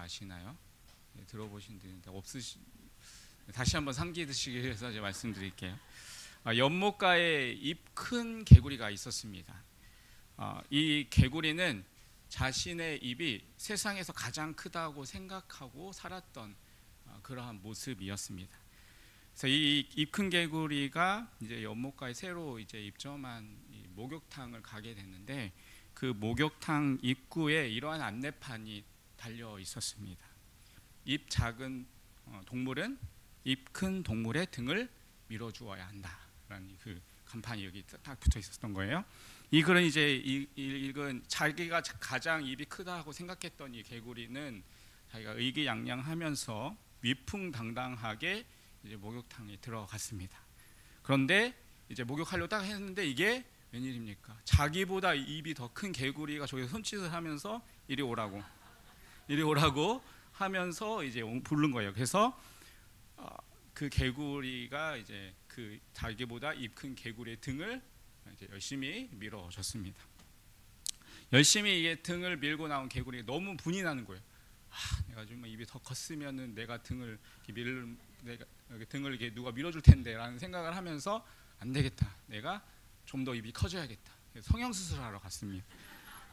아시나요? 네, 들어보신 분인데 다시 한번 상기 드시기 위해서 제가 말씀드릴게요. 연못가에 잎 큰 개구리가 있었습니다. 이 개구리는 자신의 입이 세상에서 가장 크다고 생각하고 살았던 그러한 모습이었습니다. 그래서 이 입 큰 개구리가 이제 연못가에 새로 이제 입점한 이 목욕탕을 가게 됐는데, 그 목욕탕 입구에 이러한 안내판이 달려 있었습니다. 입 작은 동물은 입 큰 동물의 등을 밀어주어야 한다라는 그 간판이 여기 딱 붙어 있었던 거예요. 이 글은 이제 읽은 자기가 가장 입이 크다고 생각했던 이 개구리는 자기가 의기양양하면서 위풍당당하게 이제 목욕탕에 들어갔습니다. 그런데 이제 목욕하려고 딱 했는데 이게 웬일입니까? 자기보다 입이 더 큰 개구리가 저기서 손짓을 하면서 이리 오라고 하면서 이제 부른 거예요. 그래서 그 개구리가 이제 그 자기보다 입 큰 개구리의 등을 이제 열심히 밀어줬습니다. 열심히 이게 등을 밀고 나온 개구리가 너무 분이 나는 거예요. 내가 좀 입이 더 컸으면은 내가 등을 이렇게 누가 밀어줄 텐데라는 생각을 하면서 안 되겠다. 내가 좀 더 입이 커져야겠다. 성형수술하러 갔습니다.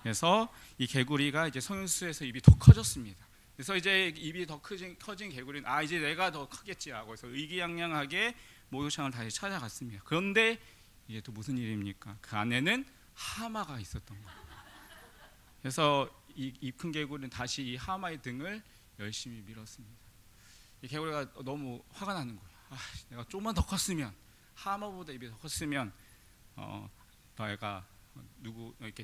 그래서 이 개구리가 이제 성형수술에서 입이 더 커졌습니다. 그래서 이제 입이 더 커진 개구리는 이제 내가 더 크겠지라고 해서 의기양양하게 목욕탕을 다시 찾아갔습니다. 그런데 이게 또 무슨 일입니까? 그 안에는 하마가 있었던 거예요. 그래서 이 입 큰 개구리는 다시 이 하마의 등을 열심히 밀었습니다. 이 개구리가 너무 화가 나는 거예요. 내가 조금만 더 컸으면, 하마보다 입이 더 컸으면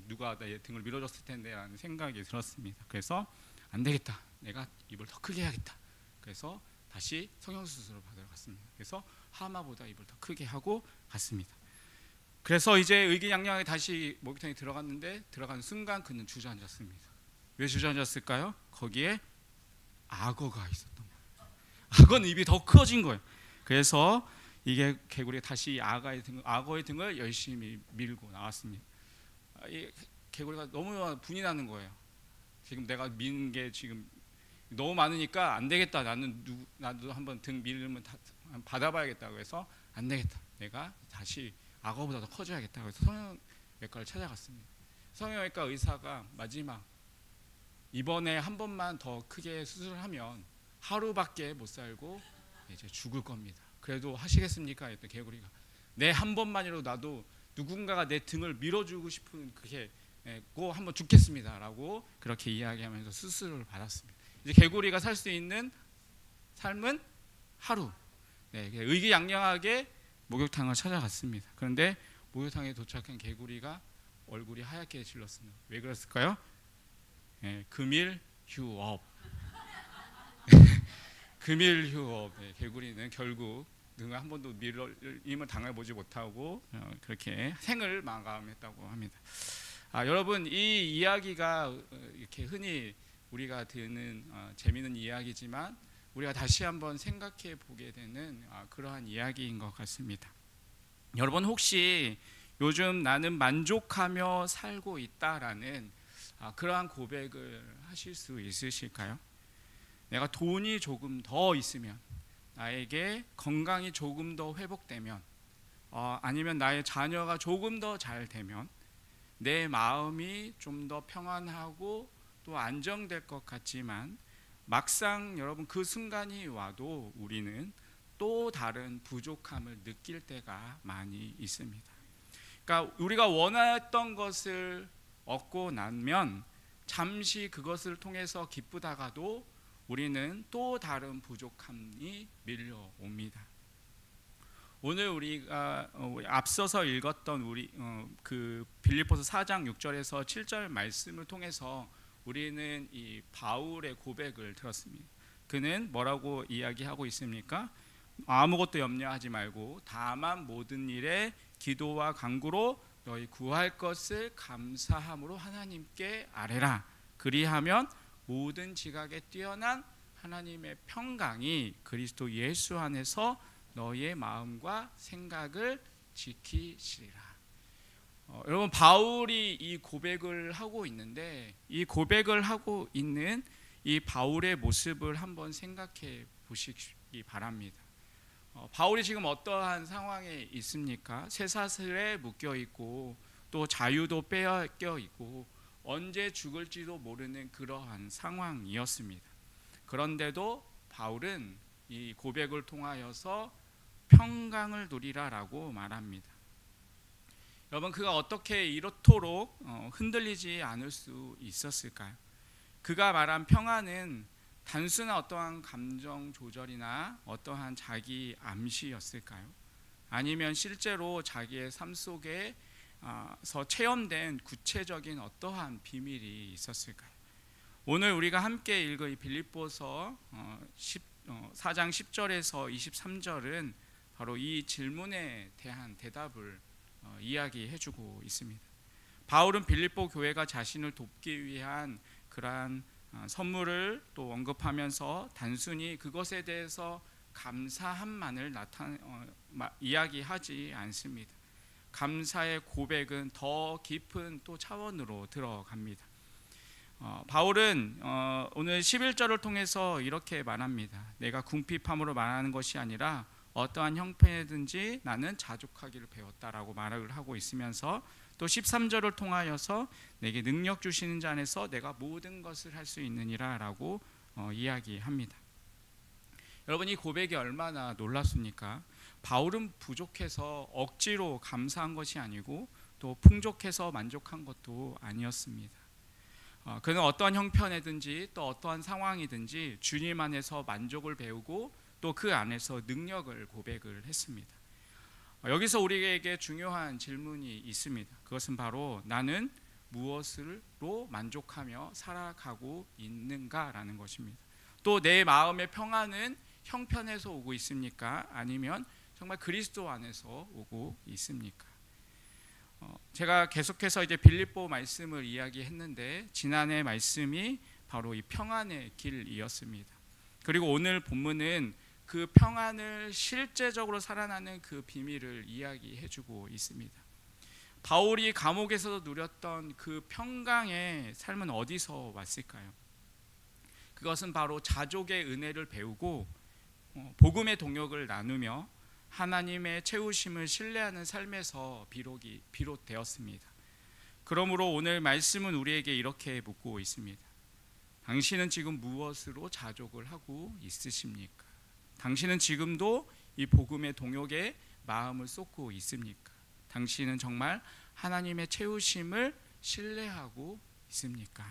누가 내 등을 밀어줬을 텐데라는 생각이 들었습니다. 그래서 안 되겠다. 내가 입을 더 크게 해야겠다. 그래서 다시 성형수술을 받으러 갔습니다. 그래서 하마보다 입을 더 크게 하고 갔습니다. 그래서 이제 의기양양하게 다시 목욕탕에 들어갔는데, 들어간 순간 그는 주저앉았습니다. 왜 주저앉았을까요? 거기에 악어가 있었던 거예요. 악어는 입이 더 커진 거예요. 그래서 이게 개구리가 다시 악어의 등을 열심히 밀고 나왔습니다. 이 개구리가 너무 분이 나는 거예요. 지금 내가 미는 게 지금 너무 많으니까 안 되겠다. 나도 한번 등 밀면 받아봐야겠다고 해서 안 되겠다. 내가 다시 악어보다 더 커져야겠다. 그래서 성형외과를 찾아갔습니다. 성형외과 의사가 마지막 이번에 한 번만 더 크게 수술을 하면 하루밖에 못 살고 이제 죽을 겁니다. 그래도 하시겠습니까? 했더니 개구리가 네, 한 번만이라도 나도 누군가가 내 등을 밀어주고 싶은 그게 꼭 한번 죽겠습니다라고 그렇게 이야기하면서 수술을 받았습니다. 이제 개구리가 살 수 있는 삶은 하루. 의기양양하게 목욕탕을 찾아갔습니다. 그런데 목욕탕에 도착한 개구리가 얼굴이 하얗게 질렀습니다. 왜 그랬을까요? 금일휴업. 금일휴업. 개구리는 결국 등을 한 번도 밀림을 당해보지 못하고 그렇게 생을 마감했다고 합니다. 여러분, 이 이야기가 이렇게 흔히 우리가 듣는 재미있는 이야기지만 우리가 다시 한번 생각해 보게 되는 그러한 이야기인 것 같습니다. 여러분, 혹시 요즘 나는 만족하며 살고 있다라는 그러한 고백을 하실 수 있으실까요? 내가 돈이 조금 더 있으면, 나에게 건강이 조금 더 회복되면, 아니면 나의 자녀가 조금 더 잘 되면 내 마음이 좀 더 평안하고 또 안정될 것 같지만, 막상 여러분 그 순간이 와도 우리는 또 다른 부족함을 느낄 때가 많이 있습니다. 그러니까 우리가 원했던 것을 얻고 나면 잠시 그것을 통해서 기쁘다가도 우리는 또 다른 부족함이 밀려옵니다. 오늘 우리가 앞서서 읽었던 그 빌립보서 4장 6절에서 7절 말씀을 통해서 우리는 이 바울의 고백을 들었습니다. 그는 뭐라고 이야기하고 있습니까? 아무것도 염려하지 말고 다만 모든 일에 기도와 간구로 너희 구할 것을 감사함으로 하나님께 아뢰라. 그리하면 모든 지각에 뛰어난 하나님의 평강이 그리스도 예수 안에서 너희의 마음과 생각을 지키시리라. 여러분, 바울이 이 고백을 하고 있는데, 이 고백을 하고 있는 이 바울의 모습을 한번 생각해 보시기 바랍니다. 바울이 지금 어떠한 상황에 있습니까? 쇠사슬에 묶여 있고 또 자유도 빼앗겨 있고 언제 죽을지도 모르는 그러한 상황이었습니다. 그런데도 바울은 이 고백을 통하여서 평강을 누리라라고 말합니다. 여러분, 그가 어떻게 이렇도록 흔들리지 않을 수 있었을까요? 그가 말한 평안은 단순한 어떠한 감정 조절이나 어떠한 자기 암시였을까요? 아니면 실제로 자기의 삶 속에서 체험된 구체적인 어떠한 비밀이 있었을까요? 오늘 우리가 함께 읽을 빌립보서 4장 10절에서 23절은 바로 이 질문에 대한 대답을 이야기해주고 있습니다. 바울은 빌립보 교회가 자신을 돕기 위한 그러한 선물을 또 언급하면서 단순히 그것에 대해서 감사함만을 이야기하지 않습니다. 감사의 고백은 더 깊은 또 차원으로 들어갑니다. 바울은 오늘 11절을 통해서 이렇게 말합니다. 내가 궁핍함으로 말하는 것이 아니라 어떠한 형편이든지 나는 자족하기를 배웠다라고 말을 하고 있으면서 또 13절을 통하여서 내게 능력 주시는 자 안에서 내가 모든 것을 할 수 있느니라 라고 이야기합니다. 여러분, 이 고백이 얼마나 놀랍습니까? 바울은 부족해서 억지로 감사한 것이 아니고 또 풍족해서 만족한 것도 아니었습니다. 그는 어떠한 형편이든지 또 어떠한 상황이든지 주님 안에서 만족을 배우고 또 그 안에서 능력을 고백을 했습니다. 여기서 우리에게 중요한 질문이 있습니다. 그것은 바로 나는 무엇으로 만족하며 살아가고 있는가라는 것입니다. 또 내 마음의 평안은 형편에서 오고 있습니까? 아니면 정말 그리스도 안에서 오고 있습니까? 제가 계속해서 이제 빌립보 말씀을 이야기했는데 지난해 말씀이 바로 이 평안의 길이었습니다. 그리고 오늘 본문은 그 평안을 실제적으로 살아나는 그 비밀을 이야기해주고 있습니다. 바울이 감옥에서도 누렸던 그 평강의 삶은 어디서 왔을까요? 그것은 바로 자족의 은혜를 배우고 복음의 동역을 나누며 하나님의 채우심을 신뢰하는 삶에서 비롯되었습니다. 그러므로 오늘 말씀은 우리에게 이렇게 묻고 있습니다. 당신은 지금 무엇으로 자족을 하고 있으십니까? 당신은 지금도 이 복음의 동역에 마음을 쏟고 있습니까? 당신은 정말 하나님의 채우심을 신뢰하고 있습니까?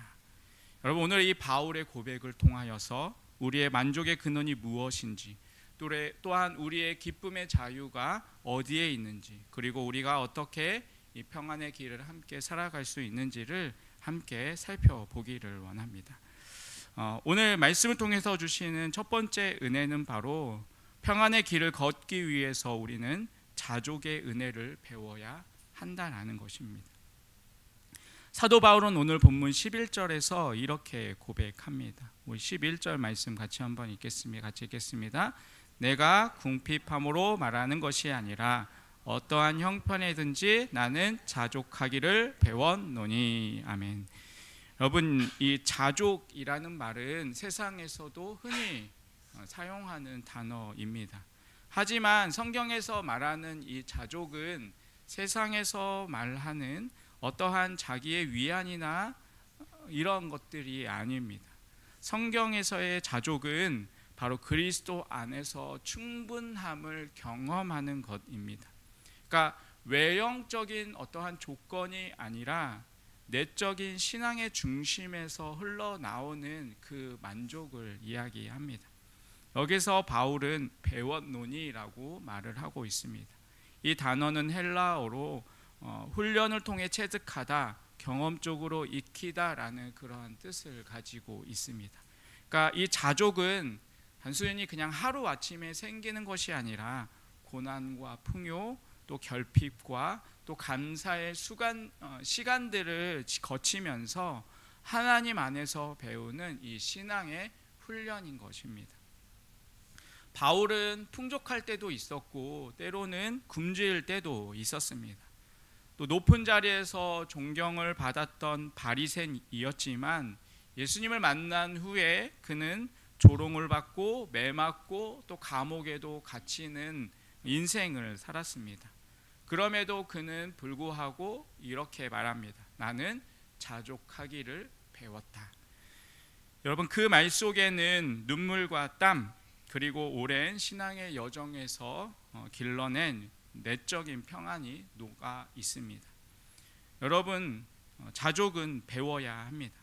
여러분, 오늘 이 바울의 고백을 통하여서 우리의 만족의 근원이 무엇인지, 또한 우리의 기쁨의 자유가 어디에 있는지, 그리고 우리가 어떻게 이 평안의 길을 함께 살아갈 수 있는지를 함께 살펴보기를 원합니다. 오늘 말씀을 통해서 주시는 첫 번째 은혜는 바로 평안의 길을 걷기 위해서 우리는 자족의 은혜를 배워야 한다는 것입니다. 사도 바울은 오늘 본문 11절에서 이렇게 고백합니다. 우리 11절 말씀 같이 한번 읽겠습니다. 같이 읽겠습니다. 내가 궁핍함으로 말하는 것이 아니라 어떠한 형편이든지 나는 자족하기를 배웠노니. 아멘. 여러분, 이 자족이라는 말은 세상에서도 흔히 사용하는 단어입니다. 하지만 성경에서 말하는 이 자족은 세상에서 말하는 어떠한 자기의 위안이나 이런 것들이 아닙니다. 성경에서의 자족은 바로 그리스도 안에서 충분함을 경험하는 것입니다. 그러니까 외형적인 어떠한 조건이 아니라 내적인 신앙의 중심에서 흘러나오는 그 만족을 이야기합니다. 여기서 바울은 배웠노니라고 말을 하고 있습니다. 이 단어는 헬라어로 훈련을 통해 체득하다, 경험적으로 익히다라는 그러한 뜻을 가지고 있습니다. 그러니까 이 자족은 단순히 그냥 하루아침에 생기는 것이 아니라 고난과 풍요, 또 결핍과 또 감사의 시간들을 거치면서 하나님 안에서 배우는 이 신앙의 훈련인 것입니다. 바울은 풍족할 때도 있었고 때로는 굶주릴 때도 있었습니다. 또 높은 자리에서 존경을 받았던 바리새인이었지만 예수님을 만난 후에 그는 조롱을 받고 매맞고 또 감옥에도 갇히는 인생을 살았습니다. 그럼에도 그는 불구하고 이렇게 말합니다. 나는 자족하기를 배웠다. 여러분, 그 말 속에는 눈물과 땀 그리고 오랜 신앙의 여정에서 길러낸 내적인 평안이 녹아 있습니다. 여러분, 자족은 배워야 합니다.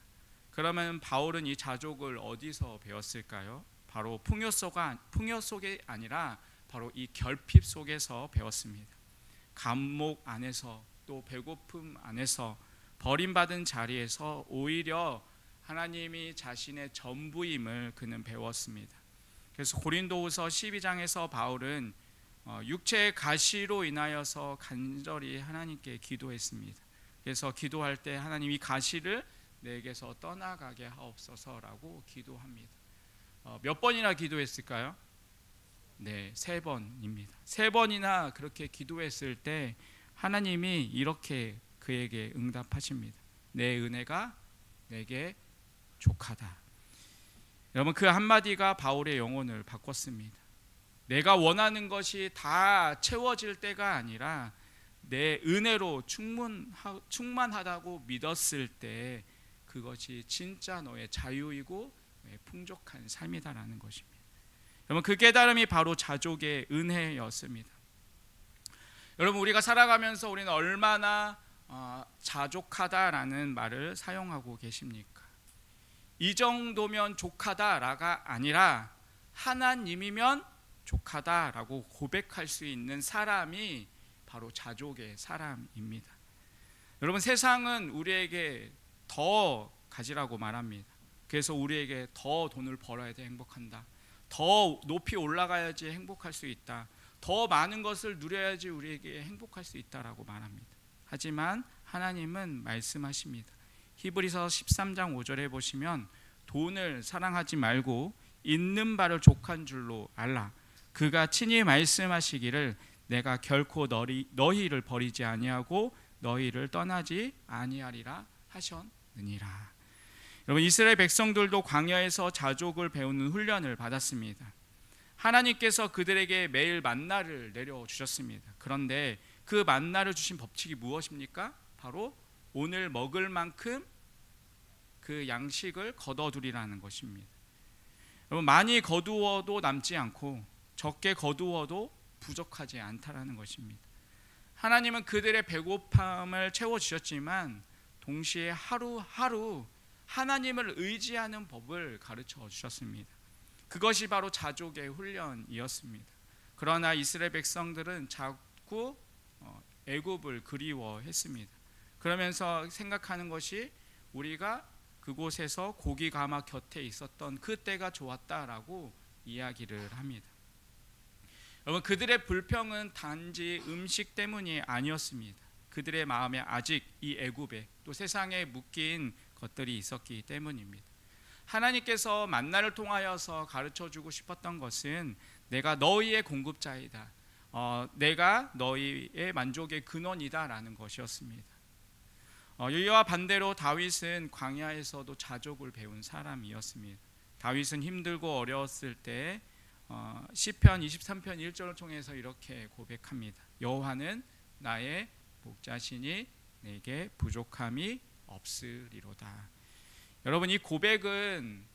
그러면 바울은 이 자족을 어디서 배웠을까요? 바로 풍요 속이 아니라 바로 이 결핍 속에서 배웠습니다. 감목 안에서 또 배고픔 안에서 버림받은 자리에서 오히려 하나님이 자신의 전부임을 그는 배웠습니다. 그래서 고린도후서 12장에서 바울은 육체의 가시로 인하여서 간절히 하나님께 기도했습니다. 그래서 기도할 때 하나님 이 가시를 내게서 떠나가게 하옵소서라고 기도합니다. 몇 번이나 기도했을까요? 네, 3번입니다. 3번이나 그렇게 기도했을 때 하나님이 이렇게 그에게 응답하십니다. 내 은혜가 내게 족하다. 여러분, 그 한마디가 바울의 영혼을 바꿨습니다. 내가 원하는 것이 다 채워질 때가 아니라 내 은혜로 충만하다고 믿었을 때 그것이 진짜 너의 자유이고 풍족한 삶이다라는 것입니다. 여러분, 그 깨달음이 바로 자족의 은혜였습니다. 여러분, 우리가 살아가면서 우리는 얼마나 자족하다라는 말을 사용하고 계십니까? 이 정도면 족하다라가 아니라 하나님이면 족하다라고 고백할 수 있는 사람이 바로 자족의 사람입니다. 여러분, 세상은 우리에게 더 가지라고 말합니다. 그래서 우리에게 더 돈을 벌어야 돼 행복한다. 더 높이 올라가야지 행복할 수 있다. 더 많은 것을 누려야지 우리에게 행복할 수 있다라고 말합니다. 하지만 하나님은 말씀하십니다. 히브리서 13장 5절에 보시면 돈을 사랑하지 말고 있는 바를 족한 줄로 알라. 그가 친히 말씀하시기를 내가 결코 너희를 버리지 아니하고 너희를 떠나지 아니하리라 하셨느니라. 여러분, 이스라엘 백성들도 광야에서 자족을 배우는 훈련을 받았습니다. 하나님께서 그들에게 매일 만나를 내려주셨습니다. 그런데 그 만나를 주신 법칙이 무엇입니까? 바로 오늘 먹을 만큼 그 양식을 거둬두리라는 것입니다. 여러분, 많이 거두어도 남지 않고 적게 거두어도 부족하지 않다라는 것입니다. 하나님은 그들의 배고픔을 채워주셨지만 동시에 하루하루 하나님을 의지하는 법을 가르쳐 주셨습니다. 그것이 바로 자족의 훈련이었습니다. 그러나 이스라엘 백성들은 자꾸 애굽을 그리워했습니다. 그러면서 생각하는 것이 우리가 그곳에서 고기 가마 곁에 있었던 그때가 좋았다라고 이야기를 합니다. 여러분, 그들의 불평은 단지 음식 때문이 아니었습니다. 그들의 마음에 아직 이 애굽에 또 세상에 묶인 것들이 있었기 때문입니다. 하나님께서 만나를 통하여서 가르쳐주고 싶었던 것은 내가 너희의 공급자이다. 내가 너희의 만족의 근원이다라는 것이었습니다. 이와 반대로 다윗은 광야에서도 자족을 배운 사람이었습니다. 다윗은 힘들고 어려웠을 때 시편 23편 1절을 통해서 이렇게 고백합니다. 여호와는 나의 목자시니 내게 부족함이 없으리로다. 여러분, 이 고백은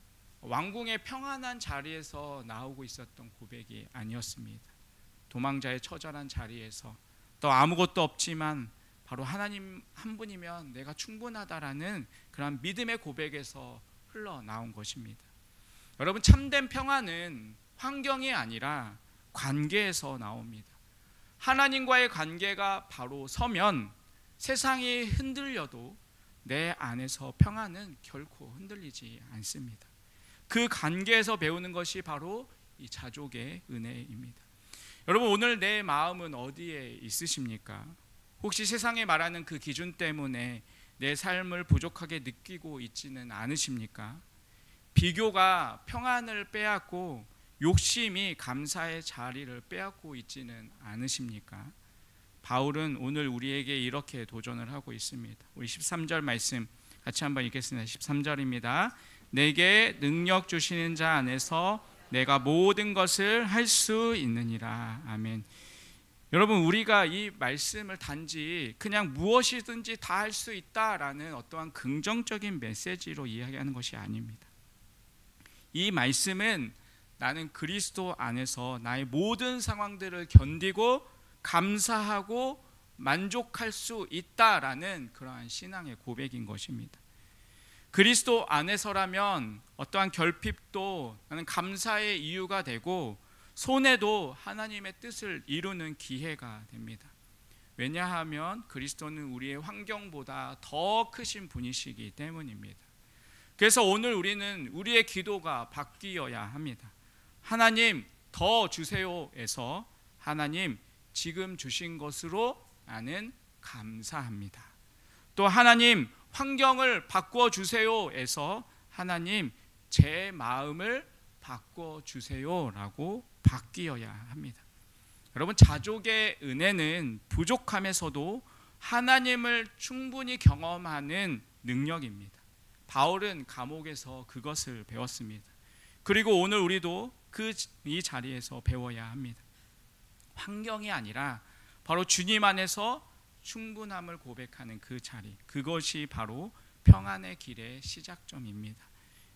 왕궁의 평안한 자리에서 나오고 있었던 고백이 아니었습니다. 도망자의 처절한 자리에서 또 아무것도 없지만 바로 하나님 한 분이면 내가 충분하다라는 그런 믿음의 고백에서 흘러나온 것입니다. 여러분, 참된 평안은 환경이 아니라 관계에서 나옵니다. 하나님과의 관계가 바로 서면 세상이 흔들려도 내 안에서 평안은 결코 흔들리지 않습니다. 그 관계에서 배우는 것이 바로 이 자족의 은혜입니다. 여러분, 오늘 내 마음은 어디에 있으십니까? 혹시 세상에 말하는 그 기준 때문에 내 삶을 부족하게 느끼고 있지는 않으십니까? 비교가 평안을 빼앗고 욕심이 감사의 자리를 빼앗고 있지는 않으십니까? 바울은 오늘 우리에게 이렇게 도전을 하고 있습니다. 우리 13절 말씀 같이 한번 읽겠습니다. 13절입니다. 내게 능력 주시는 자 안에서 내가 모든 것을 할 수 있느니라. 아멘. 여러분, 우리가 이 말씀을 단지 그냥 무엇이든지 다 할 수 있다라는 어떠한 긍정적인 메시지로 이야기하는 것이 아닙니다. 이 말씀은 나는 그리스도 안에서 나의 모든 상황들을 견디고 감사하고 만족할 수 있다라는 그러한 신앙의 고백인 것입니다. 그리스도 안에서라면 어떠한 결핍도 나는 감사의 이유가 되고 손해도 하나님의 뜻을 이루는 기회가 됩니다. 왜냐하면 그리스도는 우리의 환경보다 더 크신 분이시기 때문입니다. 그래서 오늘 우리는 우리의 기도가 바뀌어야 합니다. 하나님 더 주세요에서 하나님 지금 주신 것으로 나는 감사합니다. 또 하나님 환경을 바꿔 주세요에서 하나님 제 마음을 바꿔 주세요라고 바뀌어야 합니다. 여러분, 자족의 은혜는 부족함에서도 하나님을 충분히 경험하는 능력입니다. 바울은 감옥에서 그것을 배웠습니다. 그리고 오늘 우리도 이 자리에서 배워야 합니다. 환경이 아니라 바로 주님 안에서 충분함을 고백하는 그 자리, 그것이 바로 평안의 길의 시작점입니다.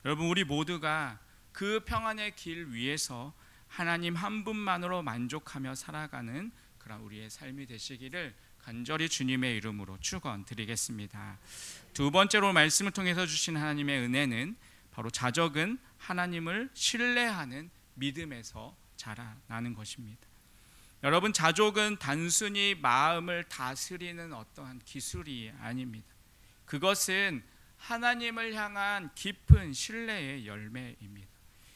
여러분, 우리 모두가 그 평안의 길 위에서 하나님 한 분만으로 만족하며 살아가는 그런 우리의 삶이 되시기를 간절히 주님의 이름으로 축원드리겠습니다. 두 번째로 말씀을 통해서 주신 하나님의 은혜는 바로 자적은 하나님을 신뢰하는 믿음에서 자라나는 것입니다. 여러분, 자족은 단순히 마음을 다스리는 어떠한 기술이 아닙니다. 그것은 하나님을 향한 깊은 신뢰의 열매입니다.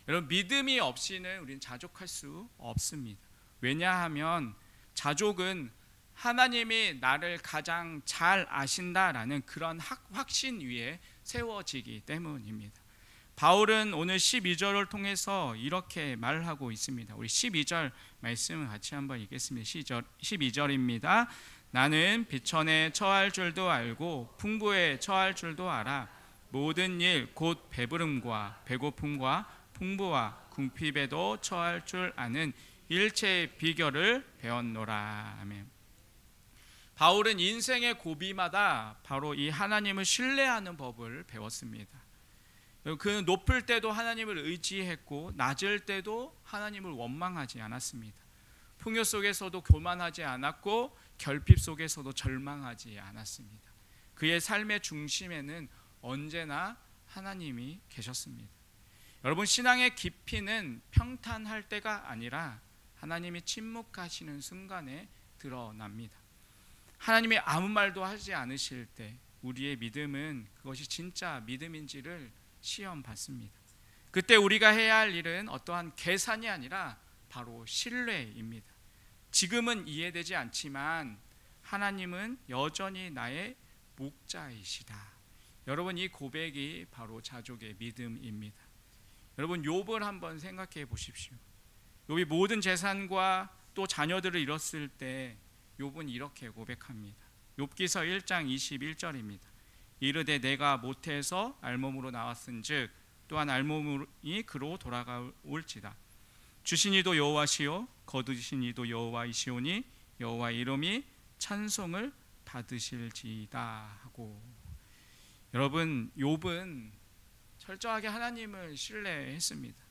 여러분, 믿음이 없이는 우리는 자족할 수 없습니다. 왜냐하면 자족은 하나님이 나를 가장 잘 아신다라는 그런 확신 위에 세워지기 때문입니다. 바울은 오늘 12절을 통해서 이렇게 말하고 있습니다. 우리 12절 말씀을 같이 한번 읽겠습니다. 12절입니다. 나는 비천에 처할 줄도 알고 풍부에 처할 줄도 알아. 모든 일 곧 배부름과 배고픔과 풍부와 궁핍에도 처할 줄 아는 일체의 비결을 배웠노라. 아멘. 바울은 인생의 고비마다 바로 이 하나님을 신뢰하는 법을 배웠습니다. 그는 높을 때도 하나님을 의지했고 낮을 때도 하나님을 원망하지 않았습니다. 풍요 속에서도 교만하지 않았고 결핍 속에서도 절망하지 않았습니다. 그의 삶의 중심에는 언제나 하나님이 계셨습니다. 여러분, 신앙의 깊이는 평탄할 때가 아니라 하나님이 침묵하시는 순간에 드러납니다. 하나님이 아무 말도 하지 않으실 때 우리의 믿음은 그것이 진짜 믿음인지를 시험 받습니다. 그때 우리가 해야 할 일은 어떠한 계산이 아니라 바로 신뢰입니다. 지금은 이해되지 않지만 하나님은 여전히 나의 목자이시다. 여러분, 이 고백이 바로 자족의 믿음입니다. 여러분, 욥을 한번 생각해 보십시오. 욥이 모든 재산과 또 자녀들을 잃었을 때 욥은 이렇게 고백합니다. 욥기서 1장 21절입니다. 이르되 내가 모태에서 알몸으로 나왔은즉 또한 알몸이 그로 돌아올지다. 주신 이도 여호와시요 거두신 이도 여호와이시오니 여호와 이름이 찬송을 받으실지이다 하고, 여러분, 욥은 철저하게 하나님을 신뢰했습니다.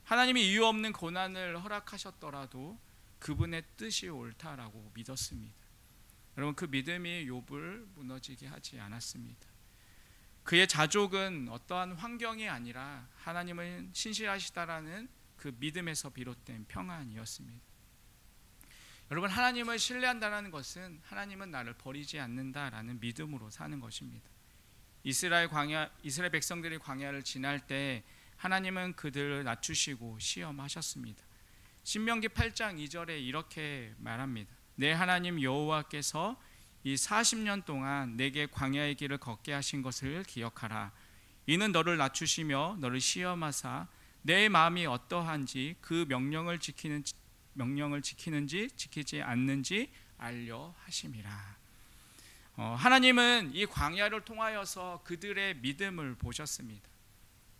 하나님이 이유 없는 고난을 허락하셨더라도 그분의 뜻이 옳다라고 믿었습니다. 여러분, 그 믿음이 욥을 무너지게 하지 않았습니다. 그의 자족은 어떠한 환경이 아니라 하나님은 신실하시다라는 그 믿음에서 비롯된 평안이었습니다. 여러분, 하나님을 신뢰한다는 것은 하나님은 나를 버리지 않는다라는 믿음으로 사는 것입니다. 이스라엘 백성들이 광야를 지날 때 하나님은 그들을 낮추시고 시험하셨습니다. 신명기 8장 2절에 이렇게 말합니다. 내 하나님 여호와께서 이 40년 동안 내게 광야의 길을 걷게 하신 것을 기억하라. 이는 너를 낮추시며 너를 시험하사 내 마음이 어떠한지 그 명령을 지키는지 지키지 않는지 알려 하심이라. 하나님은 이 광야를 통하여서 그들의 믿음을 보셨습니다.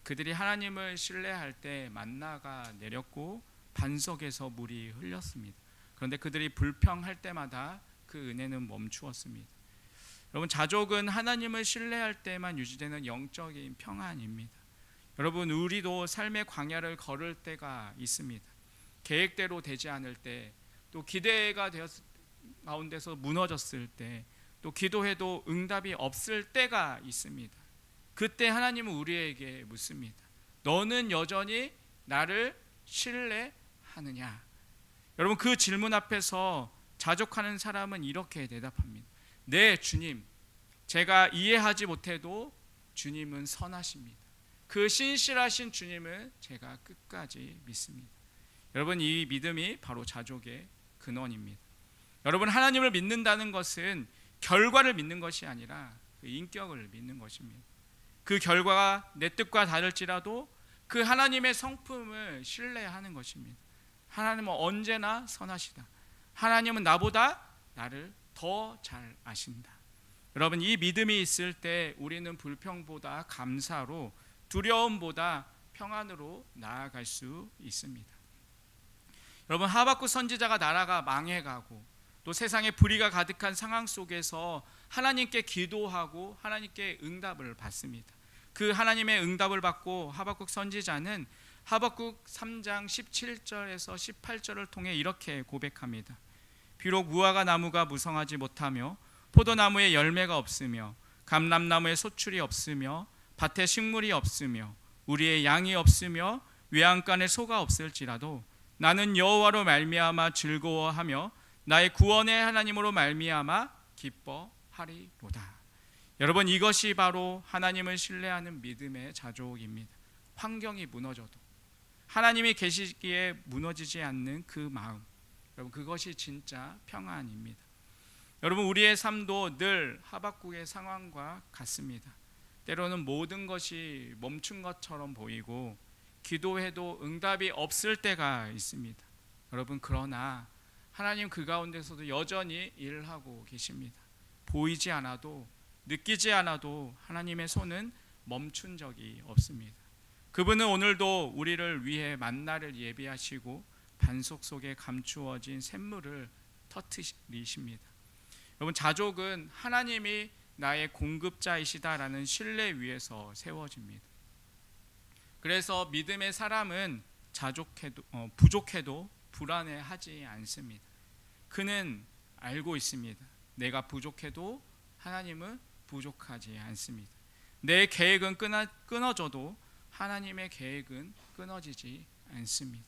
그들이 하나님을 신뢰할 때 만나가 내렸고 반석에서 물이 흘렸습니다. 그런데 그들이 불평할 때마다 그 은혜는 멈추었습니다. 여러분, 자족은 하나님을 신뢰할 때만 유지되는 영적인 평안입니다. 여러분, 우리도 삶의 광야를 걸을 때가 있습니다. 계획대로 되지 않을 때, 또 기대가 되었을 가운데서 무너졌을 때, 또 기도해도 응답이 없을 때가 있습니다. 그때 하나님은 우리에게 묻습니다. 너는 여전히 나를 신뢰하느냐? 여러분, 그 질문 앞에서 자족하는 사람은 이렇게 대답합니다. 네, 주님, 제가 이해하지 못해도 주님은 선하십니다. 그 신실하신 주님을 제가 끝까지 믿습니다. 여러분, 이 믿음이 바로 자족의 근원입니다. 여러분, 하나님을 믿는다는 것은 결과를 믿는 것이 아니라 그 인격을 믿는 것입니다. 그 결과가 내 뜻과 다를지라도 그 하나님의 성품을 신뢰하는 것입니다. 하나님은 언제나 선하시다. 하나님은 나보다 나를 더 잘 아신다. 여러분, 이 믿음이 있을 때 우리는 불평보다 감사로, 두려움보다 평안으로 나아갈 수 있습니다. 여러분, 하박국 선지자가 나라가 망해가고 또 세상에 불의가 가득한 상황 속에서 하나님께 기도하고 하나님께 응답을 받습니다. 그 하나님의 응답을 받고 하박국 선지자는 하박국 3장 17절에서 18절을 통해 이렇게 고백합니다. 비록 무화과 나무가 무성하지 못하며 포도나무에 열매가 없으며 감람나무에 소출이 없으며 밭에 식물이 없으며 우리의 양이 없으며 외양간에 소가 없을지라도 나는 여호와로 말미암아 즐거워하며 나의 구원의 하나님으로 말미암아 기뻐하리로다. 여러분, 이것이 바로 하나님을 신뢰하는 믿음의 자족입니다. 환경이 무너져도 하나님이 계시기에 무너지지 않는 그 마음, 여러분, 그것이 진짜 평안입니다. 여러분, 우리의 삶도 늘 하박국의 상황과 같습니다. 때로는 모든 것이 멈춘 것처럼 보이고 기도해도 응답이 없을 때가 있습니다. 여러분, 그러나 하나님 그 가운데서도 여전히 일을 하고 계십니다. 보이지 않아도, 느끼지 않아도 하나님의 손은 멈춘 적이 없습니다. 그분은 오늘도 우리를 위해 만나를 예비하시고 반석 속에 감추어진 샘물을 터뜨리십니다. 여러분, 자족은 하나님이 나의 공급자이시다라는 신뢰 위에서 세워집니다. 그래서 믿음의 사람은 부족해도 불안해하지 않습니다. 그는 알고 있습니다. 내가 부족해도 하나님은 부족하지 않습니다. 내 계획은 끊어져도 하나님의 계획은 끊어지지 않습니다.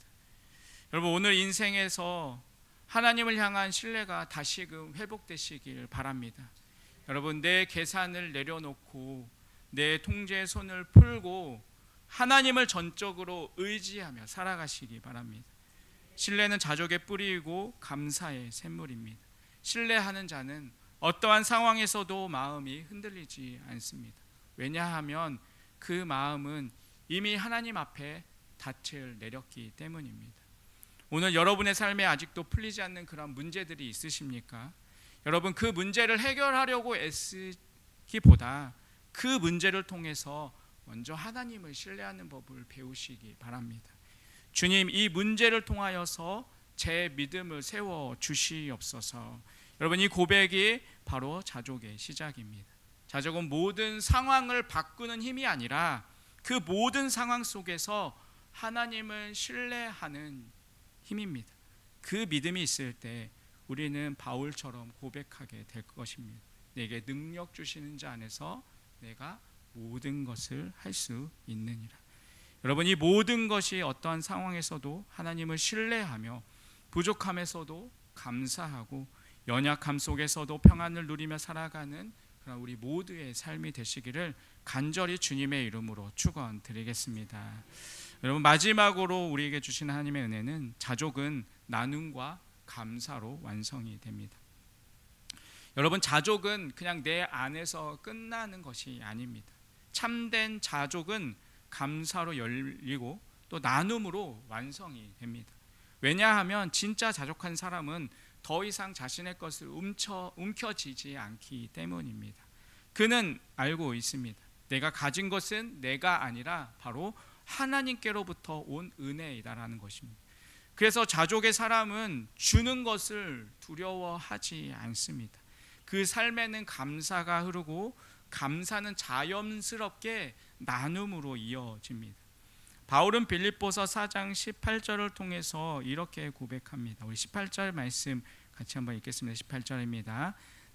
여러분, 오늘 인생에서 하나님을 향한 신뢰가 다시금 회복되시길 바랍니다. 여러분, 내 계산을 내려놓고 내 통제의 손을 풀고 하나님을 전적으로 의지하며 살아가시기 바랍니다. 신뢰는 자족의 뿌리이고 감사의 샘물입니다. 신뢰하는 자는 어떠한 상황에서도 마음이 흔들리지 않습니다. 왜냐하면 그 마음은 이미 하나님 앞에 닻을 내렸기 때문입니다. 오늘 여러분의 삶에 아직도 풀리지 않는 그런 문제들이 있으십니까? 여러분, 그 문제를 해결하려고 애쓰기보다 그 문제를 통해서 먼저 하나님을 신뢰하는 법을 배우시기 바랍니다. 주님, 이 문제를 통하여서 제 믿음을 세워 주시옵소서. 여러분, 이 고백이 바로 자족의 시작입니다. 자족은 모든 상황을 바꾸는 힘이 아니라 그 모든 상황 속에서 하나님을 신뢰하는 힘입니다. 그 믿음이 있을 때 우리는 바울처럼 고백하게 될 것입니다. 내게 능력 주시는 자 안에서 내가 모든 것을 할 수 있느니라. 여러분, 이 모든 것이 어떠한 상황에서도 하나님을 신뢰하며 부족함에서도 감사하고 연약함 속에서도 평안을 누리며 살아가는 그런 우리 모두의 삶이 되시기를 간절히 주님의 이름으로 축원드리겠습니다. 여러분, 마지막으로 우리에게 주신 하나님의 은혜는 자족은 나눔과 감사로 완성이 됩니다. 여러분, 자족은 그냥 내 안에서 끝나는 것이 아닙니다. 참된 자족은 감사로 열리고 또 나눔으로 완성이 됩니다. 왜냐하면 진짜 자족한 사람은 더 이상 자신의 것을 움켜쥐지 않기 때문입니다. 그는 알고 있습니다. 내가 가진 것은 내가 아니라 바로 하나님께로부터 온 은혜이다라는 것입니다. 그래서 자족의 사람은 주는 것을 두려워하지 않습니다. 그 삶에는 감사가 흐르고 감사는 자연스럽게 나눔으로 이어집니다. 바울은 빌립보서 4장 18절을 통해서 이렇게 고백합니다. 우리 18절 말씀 같이 한번 읽겠습니다. 18절입니다.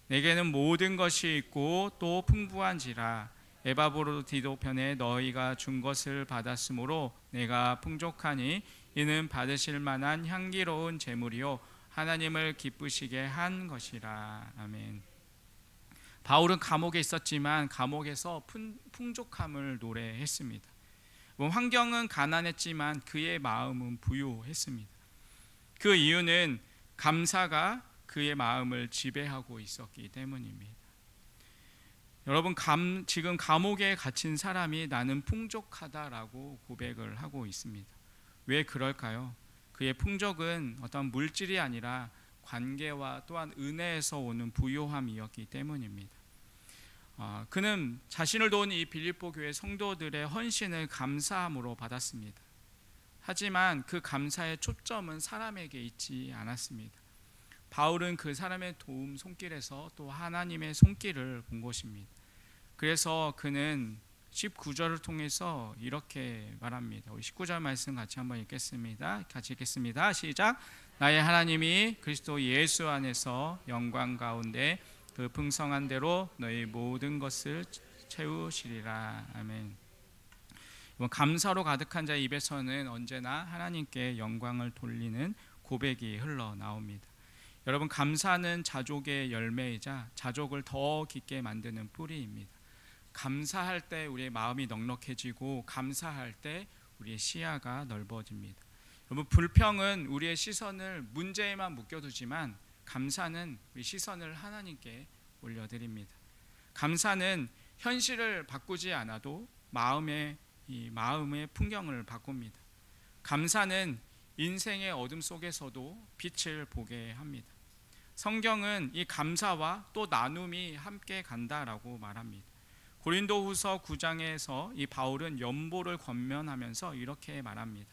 내게는 모든 것이 있고 또 풍부한지라 에바브로디도 편에 너희가 준 것을 받았으므로 내가 풍족하니 이는 받으실 만한 향기로운 제물이요 하나님을 기쁘시게 한 것이라. 아멘. 바울은 감옥에 있었지만 감옥에서 풍족함을 노래했습니다. 환경은 가난했지만 그의 마음은 부유했습니다. 그 이유는 감사가 그의 마음을 지배하고 있었기 때문입니다. 여러분, 지금 감옥에 갇힌 사람이 나는 풍족하다라고 고백을 하고 있습니다. 왜 그럴까요? 그의 풍족은 어떤 물질이 아니라 관계와 또한 은혜에서 오는 부요함이었기 때문입니다. 그는 자신을 도운 이 빌립보 교회 성도들의 헌신을 감사함으로 받았습니다. 하지만 그 감사의 초점은 사람에게 있지 않았습니다. 바울은 그 사람의 도움 손길에서 또 하나님의 손길을 본 것입니다. 그래서 그는 19절을 통해서 이렇게 말합니다. 우리 19절 말씀 같이 한번 읽겠습니다. 같이 읽겠습니다. 시작. 나의 하나님이 그리스도 예수 안에서 영광 가운데 그 풍성한 대로 너희 모든 것을 채우시리라. 아멘. 감사로 가득한 자의 입에서는 언제나 하나님께 영광을 돌리는 고백이 흘러나옵니다. 여러분, 감사는 자족의 열매이자 자족을 더 깊게 만드는 뿌리입니다. 감사할 때 우리의 마음이 넉넉해지고 감사할 때 우리의 시야가 넓어집니다. 여러분, 불평은 우리의 시선을 문제에만 묶여두지만 감사는 우리 시선을 하나님께 올려드립니다. 감사는 현실을 바꾸지 않아도 마음의 풍경을 바꿉니다. 감사는 인생의 어둠 속에서도 빛을 보게 합니다. 성경은 이 감사와 또 나눔이 함께 간다라고 말합니다. 고린도후서 9장에서 이 바울은 연보를 권면하면서 이렇게 말합니다.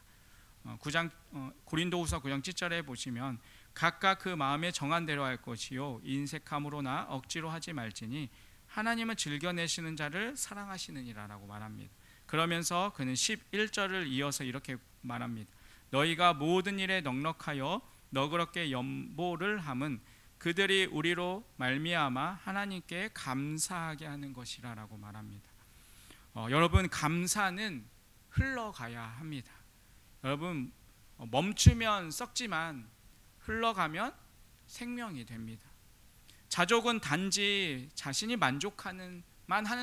고린도후서 9장 7절에 보시면 각각 그 마음에 정한 대로 할 것이요 인색함으로나 억지로 하지 말지니 하나님은 즐겨내시는 자를 사랑하시느니라라고 말합니다. 그러면서 그는 11절을 이어서 이렇게 말합니다. 너희가 모든 일에 넉넉하여 너그럽게 연보를 함은 그들이 우리로 말미암아 하나님께 감사하게 하는 것이라라고 말합니다. 여러분, 감사는 흘러가야 합니다. 여러분, 멈추면 썩지만 흘러가면 생명이 됩니다. 자족은 단지 자신이 만족하는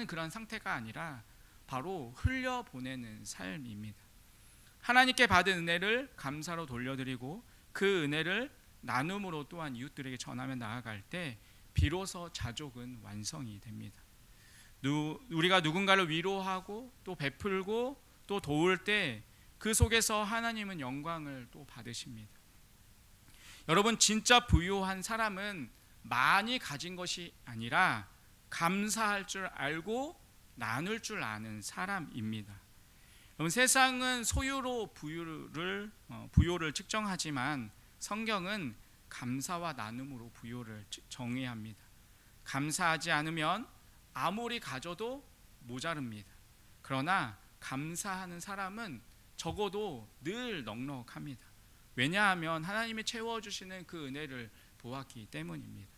그런 상태가 아니라 바로 흘려보내는 삶입니다. 하나님께 받은 은혜를 감사로 돌려드리고 그 은혜를 나눔으로 또한 이웃들에게 전하며 나아갈 때 비로소 자족은 완성이 됩니다. 우리가 누군가를 위로하고 또 베풀고 또 도울 때 그 속에서 하나님은 영광을 또 받으십니다. 여러분, 진짜 부유한 사람은 많이 가진 것이 아니라 감사할 줄 알고 나눌 줄 아는 사람입니다. 여러분, 세상은 소유로 부요를 측정하지만 성경은 감사와 나눔으로 부요를 정의합니다. 감사하지 않으면 아무리 가져도 모자릅니다. 그러나 감사하는 사람은 적어도 늘 넉넉합니다. 왜냐하면 하나님이 채워주시는 그 은혜를 보았기 때문입니다.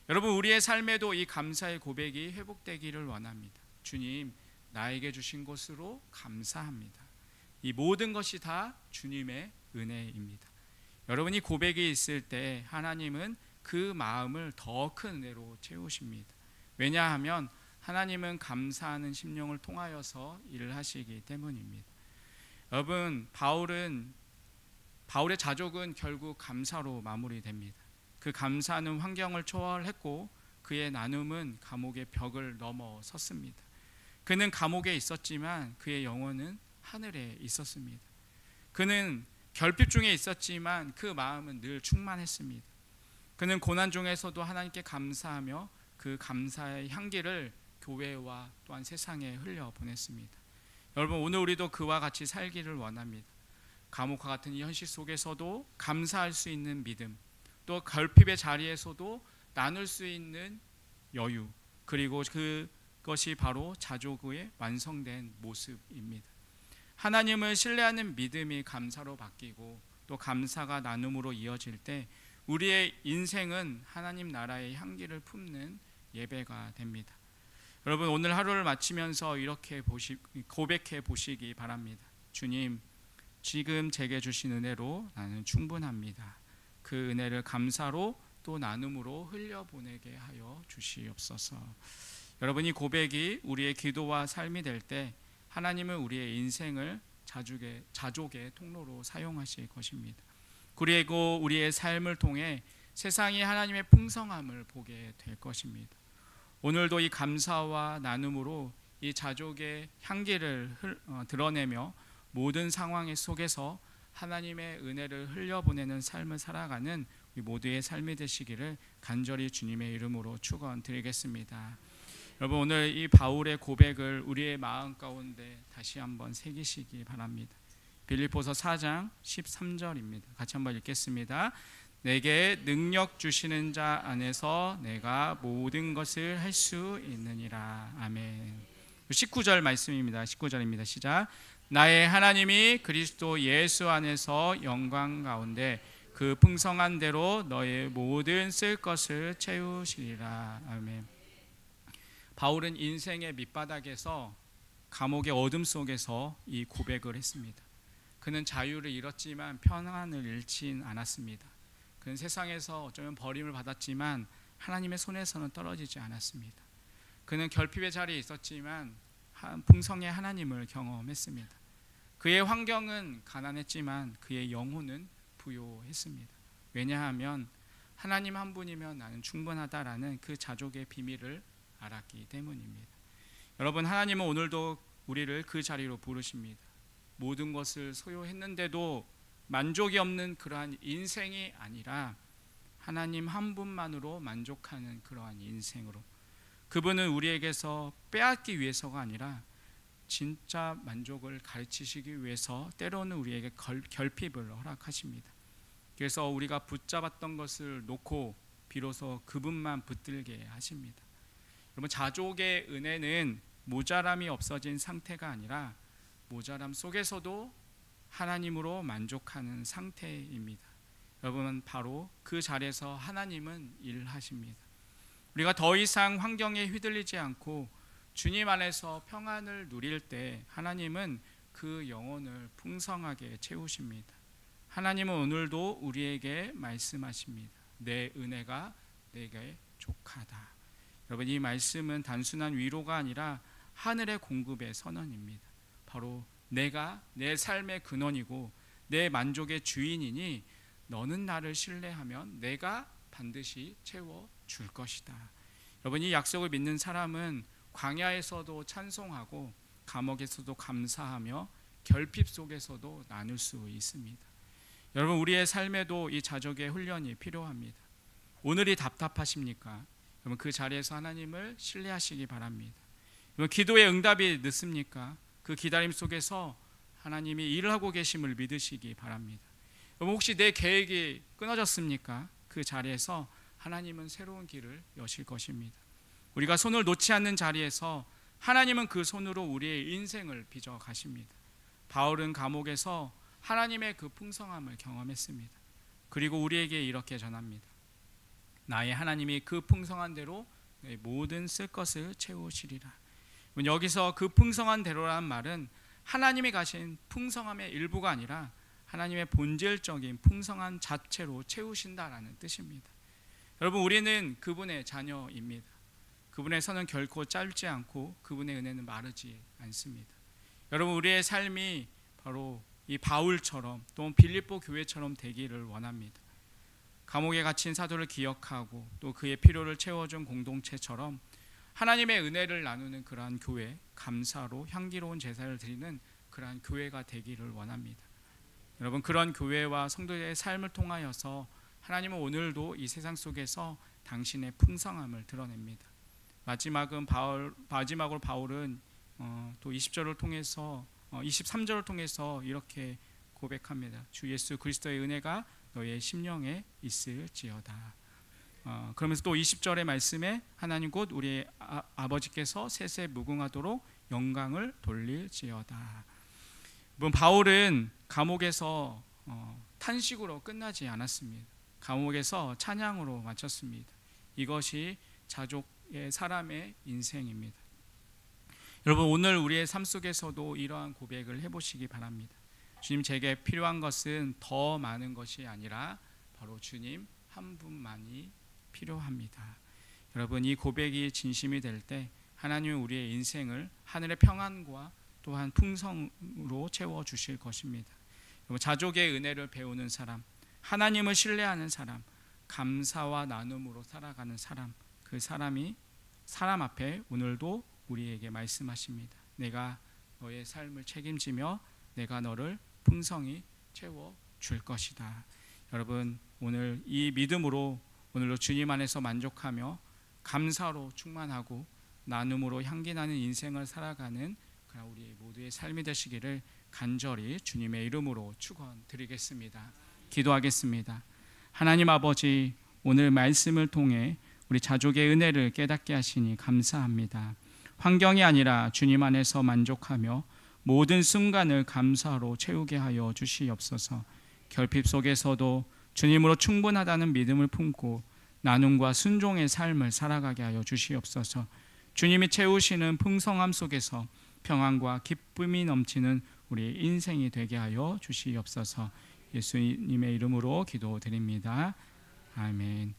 여러분, 우리의 삶에도 이 감사의 고백이 회복되기를 원합니다. 주님, 나에게 주신 것으로 감사합니다. 이 모든 것이 다 주님의 은혜입니다. 여러분이 고백이 있을 때 하나님은 그 마음을 더 큰 은혜로 채우십니다. 왜냐하면 하나님은 감사하는 심령을 통하여서 일을 하시기 때문입니다. 여러분, 바울의 자족은 결국 감사로 마무리됩니다. 그 감사는 환경을 초월했고 그의 나눔은 감옥의 벽을 넘어섰습니다. 그는 감옥에 있었지만 그의 영혼은 하늘에 있었습니다. 그는 결핍 중에 있었지만 그 마음은 늘 충만했습니다. 그는 고난 중에서도 하나님께 감사하며 그 감사의 향기를 교회와 또한 세상에 흘려보냈습니다. 여러분, 오늘 우리도 그와 같이 살기를 원합니다. 감옥과 같은 이 현실 속에서도 감사할 수 있는 믿음, 또 결핍의 자리에서도 나눌 수 있는 여유, 그리고 그것이 바로 자조그의 완성된 모습입니다. 하나님을 신뢰하는 믿음이 감사로 바뀌고 또 감사가 나눔으로 이어질 때 우리의 인생은 하나님 나라의 향기를 품는 예배가 됩니다. 여러분, 오늘 하루를 마치면서 이렇게 고백해 보시기 바랍니다. 주님, 지금 제게 주신 은혜로 나는 충분합니다. 그 은혜를 감사로 또 나눔으로 흘려보내게 하여 주시옵소서. 여러분, 이 고백이 우리의 기도와 삶이 될 때 하나님은 우리의 인생을 자족의 통로로 사용하실 것입니다. 그리고 우리의 삶을 통해 세상이 하나님의 풍성함을 보게 될 것입니다. 오늘도 이 감사와 나눔으로 이 자족의 향기를 드러내며 모든 상황 속에서 하나님의 은혜를 흘려보내는 삶을 살아가는 우리 모두의 삶이 되시기를 간절히 주님의 이름으로 축원드리겠습니다. 여러분, 오늘 이 바울의 고백을 우리의 마음 가운데 다시 한번 새기시기 바랍니다. 빌립보서 4장 13절입니다. 같이 한번 읽겠습니다. 내게 능력 주시는 자 안에서 내가 모든 것을 할 수 있느니라. 아멘. 19절 말씀입니다. 19절입니다. 시작. 나의 하나님이 그리스도 예수 안에서 영광 가운데 그 풍성한 대로 너의 모든 쓸 것을 채우시리라. 아멘. 바울은 인생의 밑바닥에서 감옥의 어둠 속에서 이 고백을 했습니다. 그는 자유를 잃었지만 평안을 잃진 않았습니다. 그는 세상에서 어쩌면 버림을 받았지만 하나님의 손에서는 떨어지지 않았습니다. 그는 결핍의 자리에 있었지만 풍성의 하나님을 경험했습니다. 그의 환경은 가난했지만 그의 영혼은 부요했습니다. 왜냐하면 하나님 한 분이면 나는 충분하다라는 그 자족의 비밀을 알았기 때문입니다. 여러분, 하나님은 오늘도 우리를 그 자리로 부르십니다. 모든 것을 소유했는데도 만족이 없는 그러한 인생이 아니라 하나님 한 분만으로 만족하는 그러한 인생으로, 그분은 우리에게서 빼앗기 위해서가 아니라 진짜 만족을 가르치시기 위해서 때로는 우리에게 결핍을 허락하십니다. 그래서 우리가 붙잡았던 것을 놓고 비로소 그분만 붙들게 하십니다. 여러분, 자족의 은혜는 모자람이 없어진 상태가 아니라 모자람 속에서도 하나님으로 만족하는 상태입니다. 여러분, 바로 그 자리에서 하나님은 일하십니다. 우리가 더 이상 환경에 휘둘리지 않고 주님 안에서 평안을 누릴 때 하나님은 그 영혼을 풍성하게 채우십니다. 하나님은 오늘도 우리에게 말씀하십니다. 내 은혜가 내게 족하다. 여러분, 이 말씀은 단순한 위로가 아니라 하늘의 공급의 선언입니다. 바로 내가 내 삶의 근원이고 내 만족의 주인이니 너는 나를 신뢰하면 내가 반드시 채워줄 것이다. 여러분, 이 약속을 믿는 사람은 광야에서도 찬송하고 감옥에서도 감사하며 결핍 속에서도 나눌 수 있습니다. 여러분, 우리의 삶에도 이 자족의 훈련이 필요합니다. 오늘이 답답하십니까? 여러분, 그 자리에서 하나님을 신뢰하시기 바랍니다. 여러분, 기도의 응답이 늦습니까? 그 기다림 속에서 하나님이 일을 하고 계심을 믿으시기 바랍니다. 여러분, 혹시 내 계획이 끊어졌습니까? 그 자리에서 하나님은 새로운 길을 여실 것입니다. 우리가 손을 놓지 않는 자리에서 하나님은 그 손으로 우리의 인생을 빚어 가십니다. 바울은 감옥에서 하나님의 그 풍성함을 경험했습니다. 그리고 우리에게 이렇게 전합니다. 나의 하나님이 그 풍성한 대로 내 모든 쓸 것을 채우시리라. 여기서 그 풍성한 대로란 말은 하나님이 가신 풍성함의 일부가 아니라 하나님의 본질적인 풍성한 자체로 채우신다라는 뜻입니다. 여러분, 우리는 그분의 자녀입니다. 그분의 선은 결코 짧지 않고 그분의 은혜는 마르지 않습니다. 여러분, 우리의 삶이 바로 이 바울처럼 또 빌립보 교회처럼 되기를 원합니다. 감옥에 갇힌 사도를 기억하고 또 그의 필요를 채워준 공동체처럼 하나님의 은혜를 나누는 그러한 교회, 감사로 향기로운 제사를 드리는 그러한 교회가 되기를 원합니다. 여러분, 그런 교회와 성도의 삶을 통하여서 하나님은 오늘도 이 세상 속에서 당신의 풍성함을 드러냅니다. 마지막으로 바울은 또 20절을 통해서 23절을 통해서 이렇게 고백합니다. 주 예수 그리스도의 은혜가 너의 심령에 있을지어다. 그러면서 또 20절의 말씀에 하나님 곧 우리의 아버지께서 세세 무궁하도록 영광을 돌릴지어다. 물론 바울은 감옥에서 탄식으로 끝나지 않았습니다. 감옥에서 찬양으로 마쳤습니다. 이것이 자족의 사람의 인생입니다. 여러분, 오늘 우리의 삶 속에서도 이러한 고백을 해보시기 바랍니다. 주님, 제게 필요한 것은 더 많은 것이 아니라 바로 주님 한 분만이 필요합니다. 여러분, 이 고백이 진심이 될 때 하나님은 우리의 인생을 하늘의 평안과 또한 풍성으로 채워주실 것입니다. 여러분, 자족의 은혜를 배우는 사람, 하나님을 신뢰하는 사람, 감사와 나눔으로 살아가는 사람, 그 사람이 사람 앞에 오늘도 우리에게 말씀하십니다. 내가 너의 삶을 책임지며 내가 너를 풍성히 채워줄 것이다. 여러분, 오늘 이 믿음으로 오늘도 주님 안에서 만족하며 감사로 충만하고 나눔으로 향기나는 인생을 살아가는 우리 모두의 삶이 되시기를 간절히 주님의 이름으로 축원드리겠습니다. 기도하겠습니다. 하나님 아버지, 오늘 말씀을 통해 우리 자족의 은혜를 깨닫게 하시니 감사합니다. 환경이 아니라 주님 안에서 만족하며 모든 순간을 감사로 채우게 하여 주시옵소서. 결핍 속에서도 주님으로 충분하다는 믿음을 품고 나눔과 순종의 삶을 살아가게 하여 주시옵소서. 주님이 채우시는 풍성함 속에서 평안과 기쁨이 넘치는 우리 인생이 되게 하여 주시옵소서. 예수님의 이름으로 기도드립니다. 아멘.